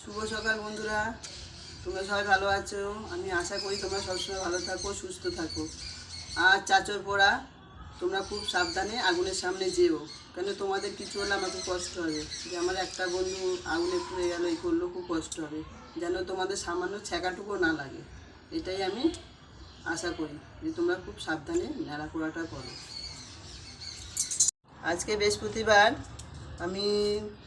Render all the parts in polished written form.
শুভ সকাল বন্ধুরা, তোমরা সবাই ভালো আছো। আমি আশা করি তোমরা সবসময় ভালো থাকো, সুস্থ থাকো। আর চাচর পোড়া, তোমরা খুব সাবধানে আগুনের সামনে যেও, কেন তোমাদের কিছু হলে আমার খুব কষ্ট হবে। যে আমার একটা বন্ধু আগুনে পুড়ে গেল, এই করলো, খুব কষ্ট হবে। যেন তোমাদের সামান্য ছ্যাঁকাটুকু না লাগে, এটাই আমি আশা করি যে তোমরা খুব সাবধানে নেড়া পোড়াটা করো। আজকে বৃহস্পতিবার, আমি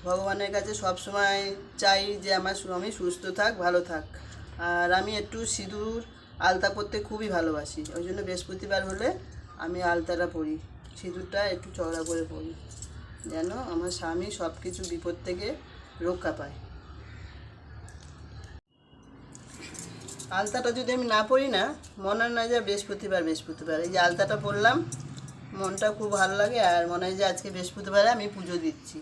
ভগবানের কাছে সব সময় চাই যে আমার স্বামী সুস্থ থাক, ভালো থাক। আর আমি একটু সিঁদুর আলতা পরতে খুবই ভালোবাসি, ওই জন্য বৃহস্পতিবার হলে আমি আলতাটা পরি, সিঁদুরটা একটু চওড়া করে পরি, যেন আমার স্বামী সব কিছু বিপদ থেকে রক্ষা পায়। আলতাটা যদি আমি না পরি না, মনে হয় না যে বৃহস্পতিবার বৃহস্পতিবার। এই যে আলতাটা পরলাম, মনটা খুব ভালো লাগে, আর মনে হয় যে আজকে বৃহস্পতিবারে আমি পুজো দিচ্ছি।